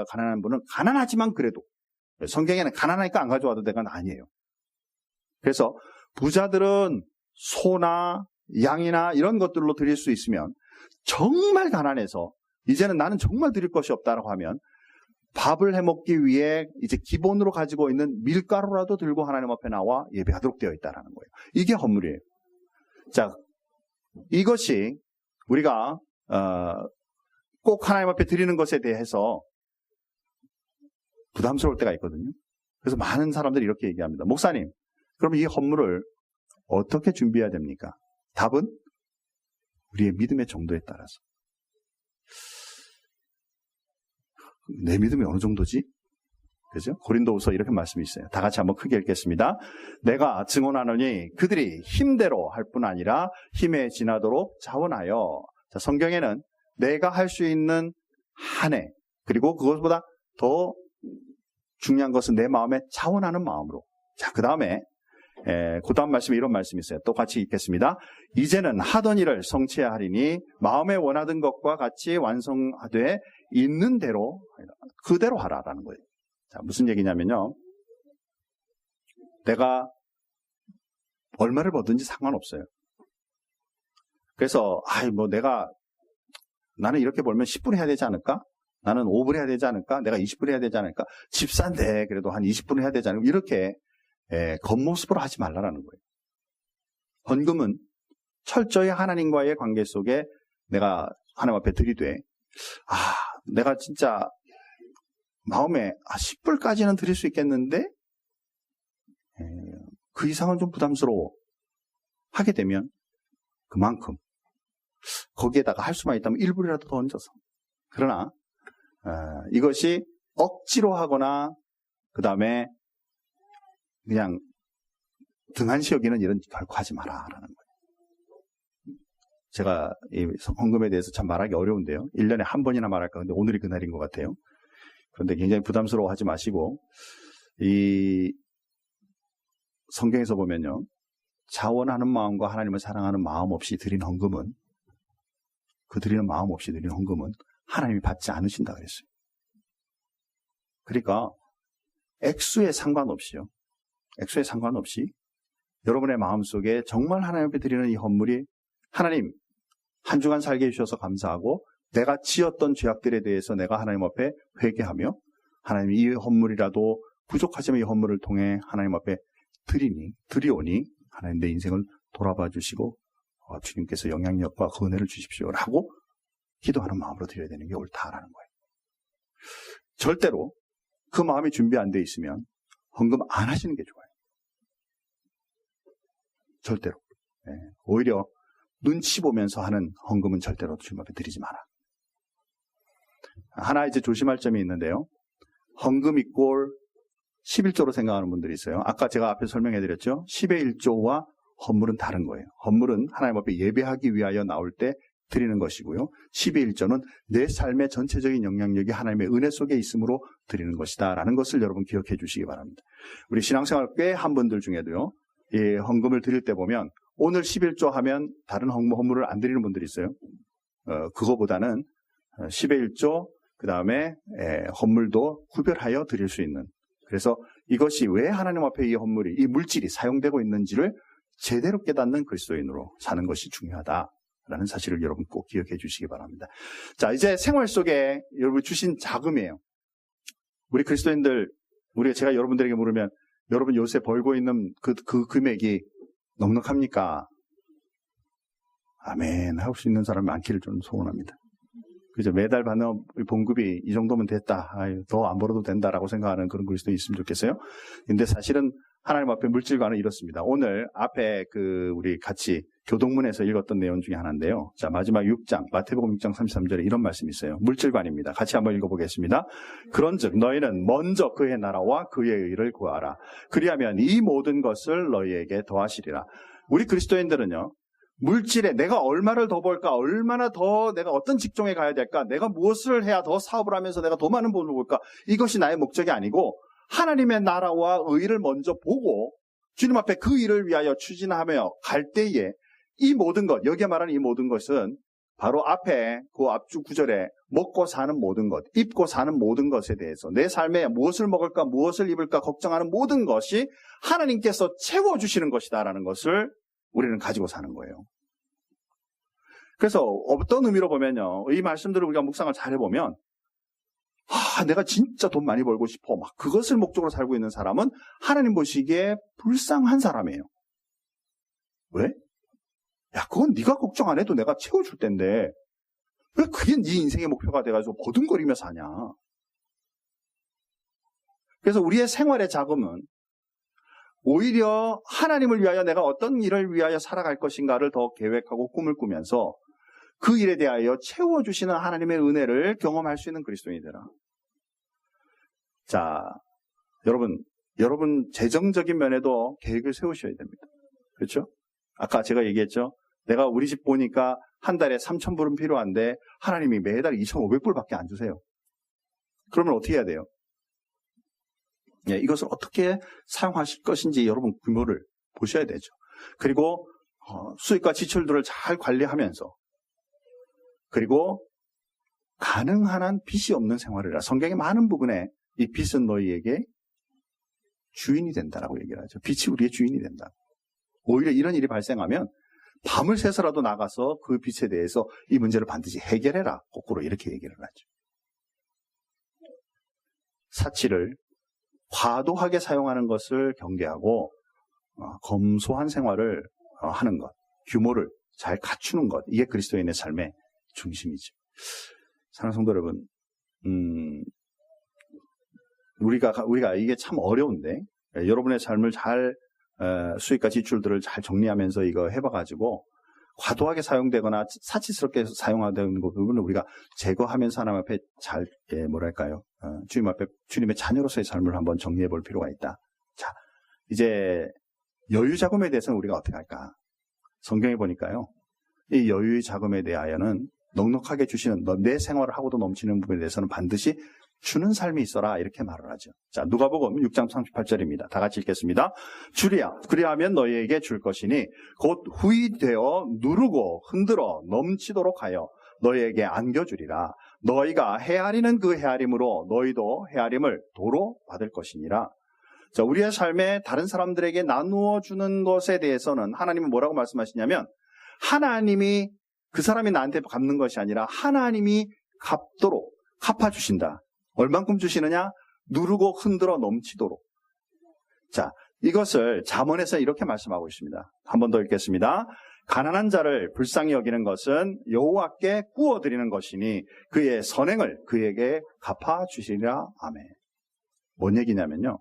가난한 분은 가난하지만 그래도, 성경에는 가난하니까 안 가져와도 되는 건 아니에요. 그래서 부자들은 소나 양이나 이런 것들로 드릴 수 있으면, 정말 가난해서 이제는 나는 정말 드릴 것이 없다라고 하면 밥을 해먹기 위해 이제 기본으로 가지고 있는 밀가루라도 들고 하나님 앞에 나와 예배하도록 되어 있다는 거예요. 이게 헌물이에요. 자, 이것이 우리가 꼭 하나님 앞에 드리는 것에 대해서 부담스러울 때가 있거든요. 그래서 많은 사람들이 이렇게 얘기합니다. 목사님, 그럼 이 헌물을 어떻게 준비해야 됩니까? 답은 우리의 믿음의 정도에 따라서. 내 믿음이 어느 정도지? 그죠? 고린도후서 이렇게 말씀이 있어요. 다 같이 한번 크게 읽겠습니다. 내가 증언하노니 그들이 힘대로 할 뿐 아니라 힘에 지나도록 자원하여. 자, 성경에는 내가 할 수 있는 한해, 그리고 그것보다 더 중요한 것은 내 마음에 자원하는 마음으로. 자, 그 다음에 그 다음 말씀에 이런 말씀이 있어요. 또 같이 읽겠습니다. 이제는 하던 일을 성취해야 하리니 마음에 원하던 것과 같이 완성하되 있는 대로 그대로 하라라는 거예요. 자, 무슨 얘기냐면요, 내가 얼마를 벌든지 상관없어요. 그래서 나는 이렇게 벌면 10분 해야 되지 않을까? 나는 5분 해야 되지 않을까? 내가 20분 해야 되지 않을까? 집사인데 그래도 한 20분 해야 되지 않을까? 이렇게 겉모습으로 하지 말라라는 거예요. 헌금은 철저히 하나님과의 관계 속에 내가 하나님 앞에 드리되, 내가 진짜 마음에 10불까지는 드릴 수 있겠는데 그 이상은 좀 부담스러워 하게 되면 그만큼 거기에다가 할 수만 있다면 1불이라도 더 얹어서. 그러나 이것이 억지로 하거나 그 다음에 그냥 등한시 여기는 일은 결코 하지 마라라는 거예요. 제가 이 헌금에 대해서 참 말하기 어려운데요. 1년에 한 번이나 말할까. 근데 오늘이 그날인 것 같아요. 그런데 굉장히 부담스러워하지 마시고, 이 성경에서 보면요, 자원하는 마음과 하나님을 사랑하는 마음 없이 드린 헌금은, 그 드리는 마음 없이 드린 헌금은 하나님이 받지 않으신다 그랬어요. 그러니까 액수에 상관없이요, 액수에 상관없이 여러분의 마음속에 정말 하나님 앞에 드리는 이 헌물이, 하나님 한 주간 살게 해주셔서 감사하고 내가 지었던 죄악들에 대해서 내가 하나님 앞에 회개하며, 하나님이 이 헌물이라도 부족하지만 이 헌물을 통해 하나님 앞에 드리오니 하나님 내 인생을 돌아봐 주시고 주님께서 영향력과 그 은혜를 주십시오라고 기도하는 마음으로 드려야 되는 게 옳다라는 거예요. 절대로 그 마음이 준비 안 돼 있으면 헌금 안 하시는 게 좋아요. 절대로. 오히려 눈치 보면서 하는 헌금은 절대로 주님 앞에 드리지 마라. 하나 이제 조심할 점이 있는데요. 헌금 이꼴 11조로 생각하는 분들이 있어요. 아까 제가 앞에 설명해드렸죠. 10의 1조와 헌물은 다른 거예요. 헌물은 하나님 앞에 예배하기 위하여 나올 때 드리는 것이고요. 10의 1조는 내 삶의 전체적인 영향력이 하나님의 은혜 속에 있음으로 드리는 것이다 라는 것을 여러분 기억해 주시기 바랍니다. 우리 신앙생활 꽤 한 분들 중에도요, 이 헌금을 드릴 때 보면 오늘 11조 하면 다른 헌물을 안 드리는 분들이 있어요. 그거보다는 10의 1조, 그 다음에 헌물도 구별하여 드릴 수 있는. 그래서 이것이 왜 하나님 앞에 이 헌물이, 이 물질이 사용되고 있는지를 제대로 깨닫는 그리스도인으로 사는 것이 중요하다라는 사실을 여러분 꼭 기억해 주시기 바랍니다. 자, 이제 생활 속에 여러분 주신 자금이에요. 우리 그리스도인들, 제가 여러분들에게 물으면 여러분 요새 벌고 있는 그 금액이 넉넉합니까? 아멘 할 수 있는 사람이 많기를 좀 소원합니다. 그죠? 매달 받는 봉급이 이 정도면 됐다. 더 안 벌어도 된다라고 생각하는 그런 그리스도인이 있으면 좋겠어요. 근데 사실은 하나님 앞에 물질과는 이렇습니다. 오늘 앞에 우리 같이 교동문에서 읽었던 내용 중에 하나인데요. 자, 마지막 6장, 마태복음 6장 33절에 이런 말씀이 있어요. 물질관입니다. 같이 한번 읽어보겠습니다. 그런즉 너희는 먼저 그의 나라와 그의 의를 구하라. 그리하면 이 모든 것을 너희에게 더하시리라. 우리 그리스도인들은요, 물질에 내가 얼마를 더 벌까, 얼마나 더 내가 어떤 직종에 가야 될까, 내가 무엇을 해야 더 사업을 하면서 내가 더 많은 돈을 벌까, 이것이 나의 목적이 아니고 하나님의 나라와 의를 먼저 보고 주님 앞에 그 일을 위하여 추진하며 갈 때에 이 모든 것, 여기에 말하는 이 모든 것은 바로 앞에 그 앞주 구절에 먹고 사는 모든 것, 입고 사는 모든 것에 대해서 내 삶에 무엇을 먹을까, 무엇을 입을까 걱정하는 모든 것이 하나님께서 채워주시는 것이다라는 것을 우리는 가지고 사는 거예요. 그래서 어떤 의미로 보면요, 이 말씀들을 우리가 묵상을 잘 해보면 내가 진짜 돈 많이 벌고 싶어, 막 그것을 목적으로 살고 있는 사람은 하나님 보시기에 불쌍한 사람이에요. 왜? 야, 그건 네가 걱정 안 해도 내가 채워줄 텐데 왜 그게 네 인생의 목표가 돼가지고 버둥거리며 사냐. 그래서 우리의 생활의 자금은 오히려 하나님을 위하여 내가 어떤 일을 위하여 살아갈 것인가를 더 계획하고 꿈을 꾸면서 그 일에 대하여 채워주시는 하나님의 은혜를 경험할 수 있는 그리스도인이 되라. 자, 여러분 재정적인 면에도 계획을 세우셔야 됩니다. 그렇죠? 아까 제가 얘기했죠? 내가 우리 집 보니까 한 달에 3,000불은 필요한데 하나님이 매달 2,500불밖에 안 주세요. 그러면 어떻게 해야 돼요? 이것을 어떻게 사용하실 것인지 여러분 규모를 보셔야 되죠. 그리고 수익과 지출들을 잘 관리하면서, 그리고 가능한 한 빚이 없는 생활을 해라. 성경의 많은 부분에 이 빚은 너희에게 주인이 된다라고 얘기를 하죠. 빚이 우리의 주인이 된다. 오히려 이런 일이 발생하면 밤을 새서라도 나가서 그 빚에 대해서 이 문제를 반드시 해결해라. 거꾸로 이렇게 얘기를 하죠. 사치를 과도하게 사용하는 것을 경계하고 검소한 생활을 하는 것, 규모를 잘 갖추는 것, 이게 그리스도인의 삶의 중심이죠. 사랑하는 성도 여러분, 우리가 이게 참 어려운데 여러분의 삶을 잘 수익과 지출들을 잘 정리하면서 이거 해봐가지고 과도하게 사용되거나 사치스럽게 사용하는 부분을 우리가 제거하면서 하나님 앞에 잘 주님 앞에 주님의 자녀로서의 삶을 한번 정리해 볼 필요가 있다. 자, 이제 여유 자금에 대해서는 우리가 어떻게 할까? 성경에 보니까요, 이 여유 자금에 대하여는 넉넉하게 주시는, 내 생활을 하고도 넘치는 부분에 대해서는 반드시 주는 삶이 있어라, 이렇게 말을 하죠. 자, 누가복음 6장 38절입니다. 다 같이 읽겠습니다. 주리야, 그리하면 너희에게 줄 것이니 곧 후이되어 누르고 흔들어 넘치도록 하여 너희에게 안겨주리라. 너희가 헤아리는 그 헤아림으로 너희도 헤아림을 도로 받을 것이니라. 자, 우리의 삶에 다른 사람들에게 나누어 주는 것에 대해서는 하나님은 뭐라고 말씀하시냐면, 하나님이 그 사람이 나한테 갚는 것이 아니라 하나님이 갚도록 갚아주신다. 얼만큼 주시느냐? 누르고 흔들어 넘치도록. 자, 이것을 잠언에서 이렇게 말씀하고 있습니다. 한 번 더 읽겠습니다. 가난한 자를 불쌍히 여기는 것은 여호와께 구워드리는 것이니 그의 선행을 그에게 갚아주시리라. 아멘. 뭔 얘기냐면요,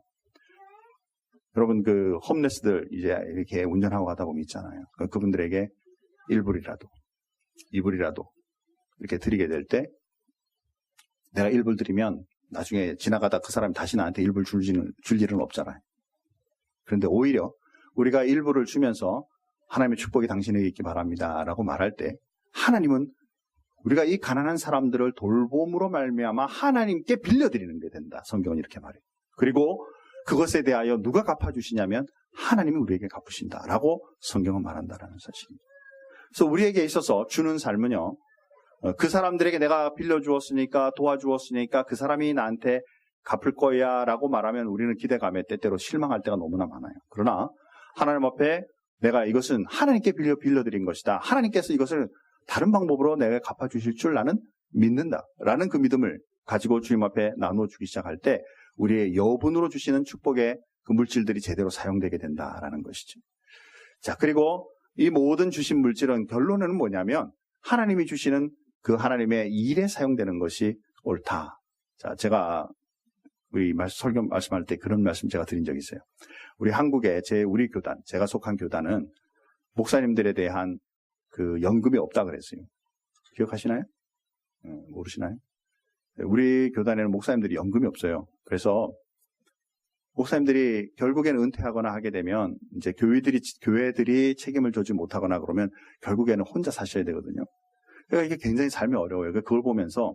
여러분 그 홈레스들 이제 이렇게 운전하고 가다 보면 있잖아요. 그분들에게 1불이라도 2불이라도 이렇게 드리게 될 때, 내가 1불 드리면 나중에 지나가다 그 사람이 다시 나한테 1불 줄 일은 없잖아요. 그런데 오히려 우리가 1불을 주면서 하나님의 축복이 당신에게 있기 바랍니다 라고 말할 때, 하나님은 우리가 이 가난한 사람들을 돌봄으로 말미암아 하나님께 빌려드리는 게 된다. 성경은 이렇게 말해요. 그리고 그것에 대하여 누가 갚아주시냐면 하나님이 우리에게 갚으신다라고 성경은 말한다라는 사실입니다. 그래서 우리에게 있어서 주는 삶은요, 그 사람들에게 내가 빌려주었으니까, 도와주었으니까 그 사람이 나한테 갚을 거야 라고 말하면 우리는 기대감에 때때로 실망할 때가 너무나 많아요. 그러나 하나님 앞에 내가 이것은 하나님께 빌려드린 것이다, 하나님께서 이것을 다른 방법으로 내가 갚아주실 줄 나는 믿는다 라는 그 믿음을 가지고 주님 앞에 나누어주기 시작할 때 우리의 여분으로 주시는 축복의 그 물질들이 제대로 사용되게 된다라는 것이죠. 자, 그리고 이 모든 주신 물질은 결론은 뭐냐면 하나님이 주시는 그 하나님의 일에 사용되는 것이 옳다. 자, 제가 우리 설교 말씀할 때 그런 말씀 제가 드린 적이 있어요. 우리 한국에 우리 교단, 제가 속한 교단은 목사님들에 대한 그 연금이 없다 그랬어요. 기억하시나요? 모르시나요? 우리 교단에는 목사님들이 연금이 없어요. 그래서 목사님들이 결국에는 은퇴하거나 하게 되면 이제 교회들이 책임을 져주지 못하거나 그러면 결국에는 혼자 사셔야 되거든요. 그러니까 이게 굉장히 삶이 어려워요. 그걸 보면서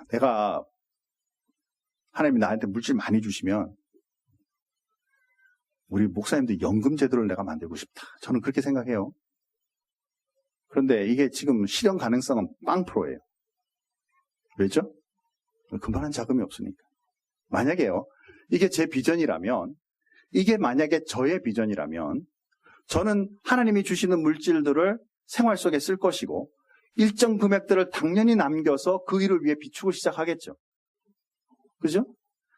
내가 하나님이 나한테 물질 많이 주시면 우리 목사님들 연금 제도를 내가 만들고 싶다. 저는 그렇게 생각해요. 그런데 이게 지금 실현 가능성은 0%예요. 왜죠? 그만한 자금이 없으니까. 만약에요, 이게 제 비전이라면, 이게 만약에 저의 비전이라면 저는 하나님이 주시는 물질들을 생활 속에 쓸 것이고 일정 금액들을 당연히 남겨서 그 일을 위해 비축을 시작하겠죠. 그죠?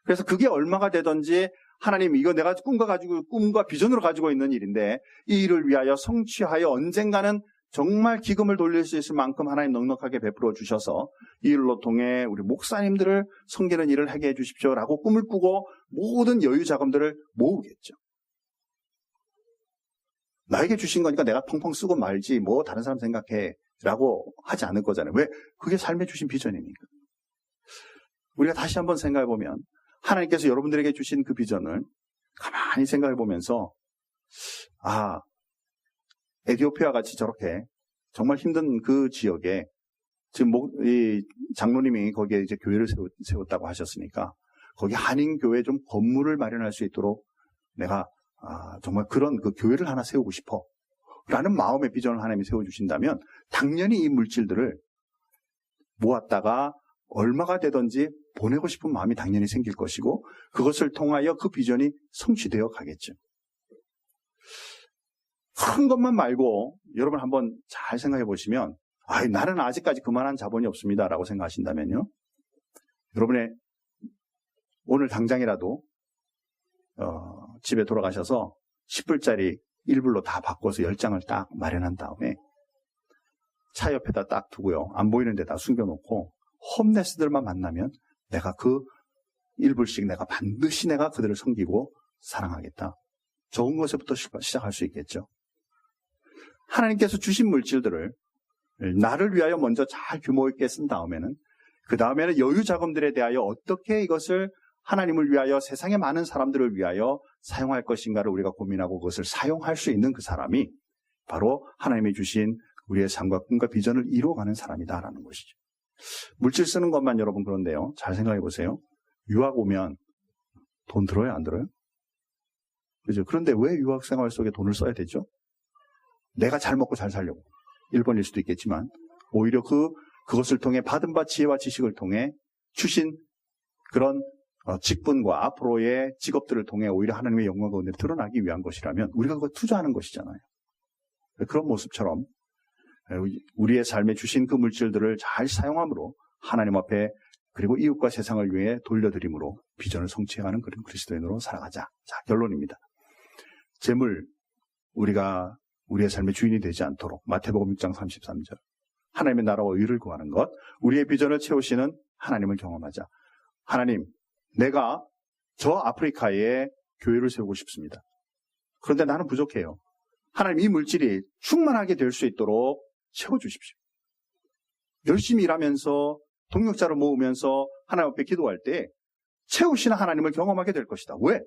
그래서 그게 얼마가 되든지 하나님 이거 내가 꿈과 비전으로 가지고 있는 일인데 이 일을 위하여 성취하여 언젠가는 정말 기금을 돌릴 수 있을 만큼 하나님 넉넉하게 베풀어 주셔서 이 일로 통해 우리 목사님들을 섬기는 일을 하게 해주십시오라고 꿈을 꾸고 모든 여유 자금들을 모으겠죠. 나에게 주신 거니까 내가 펑펑 쓰고 말지 뭐 다른 사람 생각해 라고 하지 않을 거잖아요. 왜? 그게 삶에 주신 비전이니까. 우리가 다시 한번 생각해 보면 하나님께서 여러분들에게 주신 그 비전을 가만히 생각해 보면서 에티오피아 같이 저렇게 정말 힘든 그 지역에 지금 이 장로님이 거기에 이제 교회를 세웠다고 하셨으니까 거기 한인교회 좀 건물을 마련할 수 있도록 내가 정말 그런 그 교회를 하나 세우고 싶어 라는 마음의 비전을 하나님이 세워주신다면 당연히 이 물질들을 모았다가 얼마가 되든지 보내고 싶은 마음이 당연히 생길 것이고 그것을 통하여 그 비전이 성취되어 가겠죠. 큰 것만 말고 여러분 한번 잘 생각해 보시면 나는 아직까지 그만한 자본이 없습니다 라고 생각하신다면요, 여러분의 오늘 당장이라도 집에 돌아가셔서 10불짜리 1불로 다 바꿔서 10장을 딱 마련한 다음에 차 옆에다 딱 두고요, 안 보이는 데다 숨겨놓고 홈레스들만 만나면 내가 그 1불씩 내가 반드시 내가 그들을 섬기고 사랑하겠다. 좋은 것에부터 시작할 수 있겠죠. 하나님께서 주신 물질들을 나를 위하여 먼저 잘 규모 있게 쓴 다음에는 그 다음에는 여유 자금들에 대하여 어떻게 이것을 하나님을 위하여 세상의 많은 사람들을 위하여 사용할 것인가를 우리가 고민하고 그것을 사용할 수 있는 그 사람이 바로 하나님이 주신 우리의 삶과 꿈과 비전을 이루어가는 사람이다라는 것이죠. 물질 쓰는 것만 여러분 그런데요, 잘 생각해 보세요. 유학 오면 돈 들어요, 안 들어요? 그죠? 그런데 왜 유학 생활 속에 돈을 써야 되죠? 내가 잘 먹고 잘 살려고. 1번일 수도 있겠지만 오히려 그것을 통해 받은 바 지혜와 지식을 통해 주신 그런 직분과 앞으로의 직업들을 통해 오히려 하나님의 영광과 은혜를 드러나기 위한 것이라면 우리가 그거 투자하는 것이잖아요. 그런 모습처럼 우리의 삶에 주신 그 물질들을 잘 사용함으로 하나님 앞에 그리고 이웃과 세상을 위해 돌려드림으로 비전을 성취해가는 그런 그리스도인으로 살아가자. 자, 결론입니다. 재물, 우리가 우리의 삶의 주인이 되지 않도록 마태복음 6장 33절 하나님의 나라와 의를 구하는 것, 우리의 비전을 채우시는 하나님을 경험하자. 하나님, 내가 저 아프리카에 교회를 세우고 싶습니다. 그런데 나는 부족해요. 하나님, 이 물질이 충만하게 될 수 있도록 채워주십시오. 열심히 일하면서 동력자를 모으면서 하나님 앞에 기도할 때 채우시는 하나님을 경험하게 될 것이다. 왜?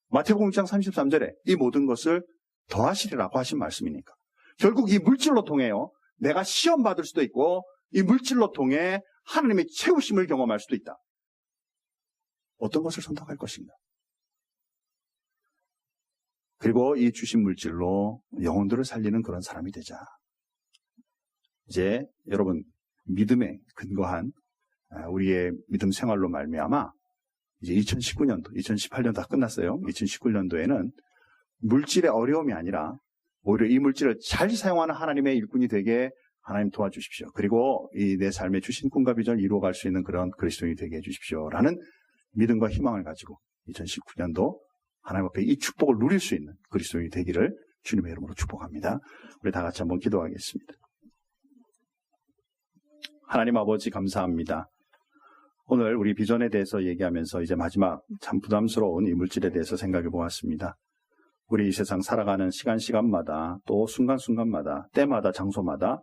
마태복음 6장 33절에 이 모든 것을 더하시리라고 하신 말씀이니까. 결국 이 물질로 통해요, 내가 시험 받을 수도 있고 이 물질로 통해 하나님의 채우심을 경험할 수도 있다. 어떤 것을 선택할 것인가? 그리고 이 주신 물질로 영혼들을 살리는 그런 사람이 되자. 이제 여러분 믿음에 근거한 우리의 믿음 생활로 말미암아 이제 2019년도, 2018년 다 끝났어요. 2019년도에는 물질의 어려움이 아니라 오히려 이 물질을 잘 사용하는 하나님의 일꾼이 되게 하나님 도와주십시오. 그리고 이 내 삶에 주신 꿈과 비전을 이루어갈 수 있는 그런 그리스도인이 되게 해주십시오. 라는 믿음과 희망을 가지고 2019년도 하나님 앞에 이 축복을 누릴 수 있는 그리스도인이 되기를 주님의 이름으로 축복합니다. 우리 다 같이 한번 기도하겠습니다. 하나님 아버지 감사합니다. 오늘 우리 비전에 대해서 얘기하면서 이제 마지막 참 부담스러운 이 물질에 대해서 생각해 보았습니다. 우리 이 세상 살아가는 시간마다 또 순간순간마다 때마다 장소마다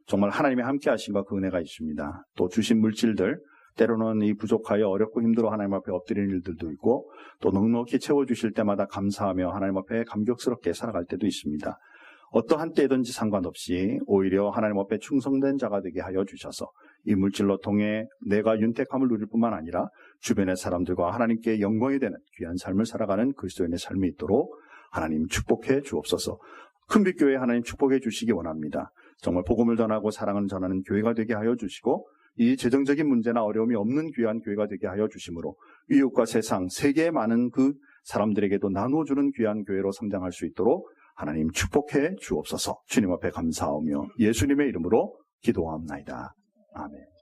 정말 하나님의 함께 하심과 그 은혜가 있습니다. 또 주신 물질들 때로는 이 부족하여 어렵고 힘들어 하나님 앞에 엎드리는 일들도 있고 또 넉넉히 채워주실 때마다 감사하며 하나님 앞에 감격스럽게 살아갈 때도 있습니다. 어떠한 때든지 상관없이 오히려 하나님 앞에 충성된 자가 되게 하여 주셔서 이 물질로 통해 내가 윤택함을 누릴 뿐만 아니라 주변의 사람들과 하나님께 영광이 되는 귀한 삶을 살아가는 그리스도인의 삶이 있도록 하나님 축복해 주옵소서. 큰빛교회 하나님 축복해 주시기 원합니다. 정말 복음을 전하고 사랑을 전하는 교회가 되게 하여 주시고 이 재정적인 문제나 어려움이 없는 귀한 교회가 되게 하여 주심으로 이웃과 세상, 세계의 많은 그 사람들에게도 나누어주는 귀한 교회로 성장할 수 있도록 하나님 축복해 주옵소서. 주님 앞에 감사하며 예수님의 이름으로 기도하옵나이다. 아멘.